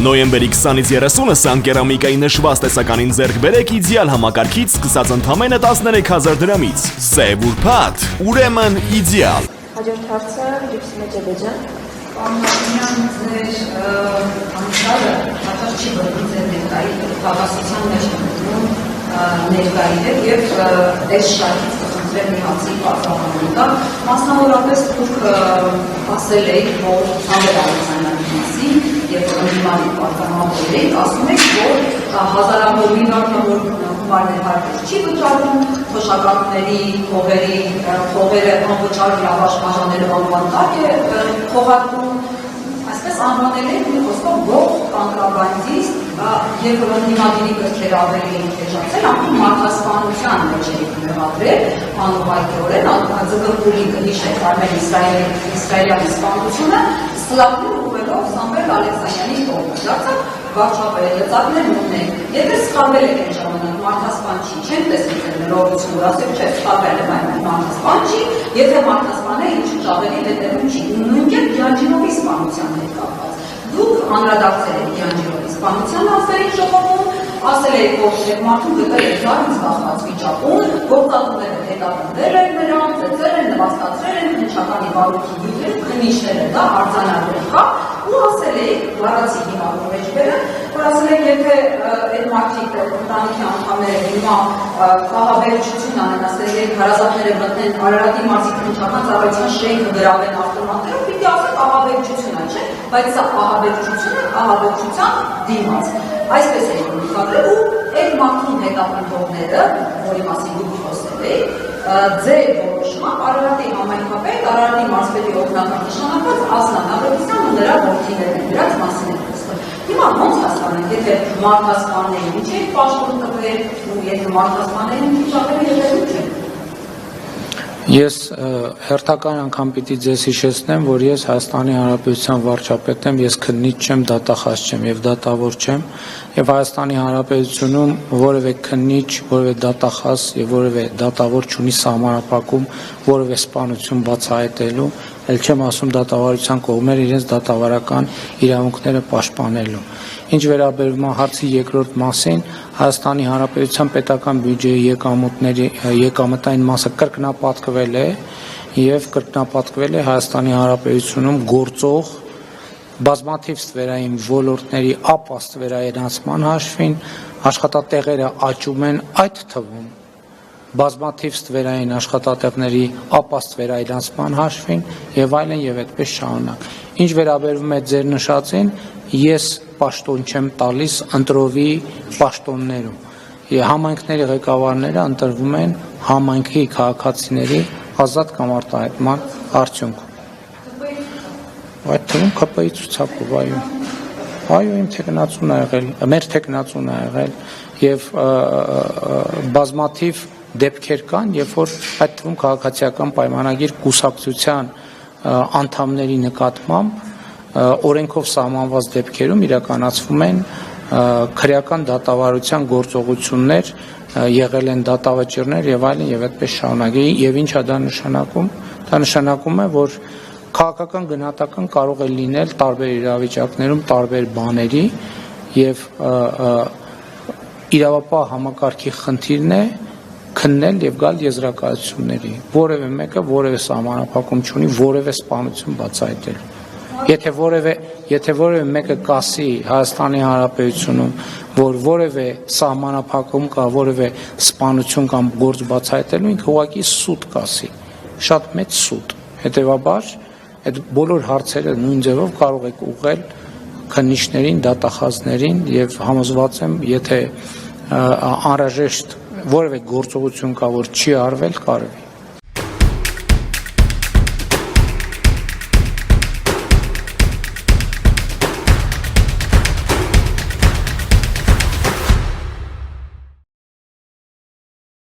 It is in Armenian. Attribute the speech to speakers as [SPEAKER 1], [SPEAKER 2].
[SPEAKER 1] Նոյեմբերի 20-ից 30-ը Սանկերամիկայի նշված տեսականին ձեռք բերեք իդեալ համակարգից սկսած ընդամենը 13,000 դրամից։ Սև ուրբաթ, ուրեմն իդեալ։
[SPEAKER 2] Հաջորդ հարցը Լյուքսինե Ջեբեջան։
[SPEAKER 3] Պարոն ձեր անցյալը հատած չի բռնի ձեր ներկայի հավասության մեջ ներկային է և այս շարքից կխնդրեմ մի հացի պատվահանելու կա։ Մասնավորապես դուք ասել եք, որ Սամվել Ալեքսանյանի մասին և ընդդիմանի պատգամավորել եք, ասում եք, որ հազարավոր միլիարդավոր գումարներ հարկեր չի վճարում, թոշակառուների փողերը անվճար լավաշ անվան տակ է խողարկում, այսպես անվանել եք մի խոսքով ողջ կոնտրաբանդիստ և ընդդիմադիրի կրքերը ավելի էժացել, անկում մարդասպանության մեջ եք մեղադրել, անուղղակիորեն, ձգրգուլի կհիշեք Արմեն Իսրայելյանի սպանությունը, սլակներ ուղղելով Սամվել Ալեքսանյանի կողմը, դարձավ վարչապետ, լծակներ ունենք, եթե սխալվել եք այն ժամանակ մարդասպան չի, չեն տեսել ձեր ներողություն, որ ասեք չէ, սխալվել եմ այն մարդասպան չի, եթե մարդասպան է, ինչ ճաղերի հետևում չի, նույնքան Գյանջինովի սպանության հետ կապված։ Դուք անդրադարձել եք Գյանջինովի սպանության ասելիք ժողովում, ասել եք, որ մարդուն գտել եք զարմից բախված վիճակում, գործատուները հետապնդել են նրան, ծեծել են, նվաստացրել են, քննչականի բարույթի նյութեր, քննիչները դա արձանագրել կա, ու ասել եք, լարացի հիմարում մեջբերը, որ ասել եք, եթե այդ մարդիկ ընտանիքի անդամները հիմա խաղաբերություն անեն, ասել եք, հարազատները մտնեն Արարատի մարզի քննչական ծառայության շենքը գրավեն ավտոմատներով, պիտի ասեք ահաբեկչություն է, չէ՞, բայց սա ահաբեկչությունը ահաբեկչության դիմաց։ Այսպես է նկատել ու այդ մարդուն հետապնդողները, որի մասին դուք խոսել եք, ձեր որոշմամբ Արարատի համայնքապետ, Արարատի մարզպետի օգնական նշանակված Ասլան Աբովյանը ու նրա որդիներն են, դրանց մասին է խոսքը։ Հիմա ոնց հասկանանք, եթե մարդասպաններին ինչ եք պաշտոն տվել, ու եթե մարդասպաններին ինչ աղելի հետևում չեն։
[SPEAKER 4] Ես հերթական անգամ պիտի ձեզ հիշեցնեմ, որ ես Հայաստանի Հանրապետության վարչապետ եմ, ես քննիչ չեմ, դատախազ չեմ եւ դատավոր չեմ, եւ Հայաստանի Հանրապետությունում որևէ քննիչ, որևէ դատախազ եւ որևէ դատավոր չունի սահմանափակում որևէ սպանություն բացահայտելու, ել չեմ ասում դատավարության կողմեր իրենց դատավարական իրավունքները պաշտպանելու։ Ինչ վերաբերում է հարցի երկրորդ մասին, Հայաստանի Հանրապետության պետական բյուջեի եկամտային մասը կրկնապատկվել է եւ կրկնապատկվել է Հայաստանի Հանրապետությունում գործող բազմաթիվ ստվերային ոլորտների ապա ստվերայնացման հաշվին, աշխատատեղերը աճում են, այդ թվում բազմաթիվ ստվերային աշխատատեղների ապա ստվերայնացման հաշվին եւ այլն եւ այդպես շարունակ։ Ինչ վերաբերում է ձեր նշածին, ես պաշտոն չեմ տալիս ընտրովի պաշտոններում։ Համայնքների ղեկավարները ընտրվում են համայնքի քաղաքացիների ազատ կամ արտահայտման արդյունքում։ Այդ թվում ԿՊ-ի ցուցակով, այո, իմ թեկնածուն ա եղել, մեր թեկնածուն ա եղել եւ բազմաթիվ դեպքեր կան, երբ որ այդ թվում քաղաքացիական պայմանագիր կուսակցության անդամների նկատմամբ օրենքով սահմանված դեպքերում իրականացվում են քրեական դատավարության գործողություններ, եղել են դատավճիռներ եւ այլն եւ այդպես շարունակ։ Եվ ինչ է դա նշանակում։ Դա նշանակում է, որ քաղաքական գնահատական կարող է լինել տարբեր իրավիճակներում, տարբեր բաների եւ իրավապահ համակարգի խնդիրն է քննել եւ գալ եզրակացությունների։ Որևէ մեկը որևէ սահմանափակում չունի որևէ սպանություն բացահայտելու։ Եթե որևէ մեկը կասի Հայաստանի Հանրապետությունում, որ որևէ սահմանափակում կա, որևէ սպանություն կամ գործ բացահայտելու, ինքը ուղղակի սուտ կասի, շատ մեծ սուտ։ Հետևաբար, այդ բոլոր հարցերը նույն ձևով կարող եք ուղղել քննիչներին, դատախազներին եւ համոզված եմ, եթե անհրաժեշտ որևէ գործողություն կա, որ չի արվել, կարելի։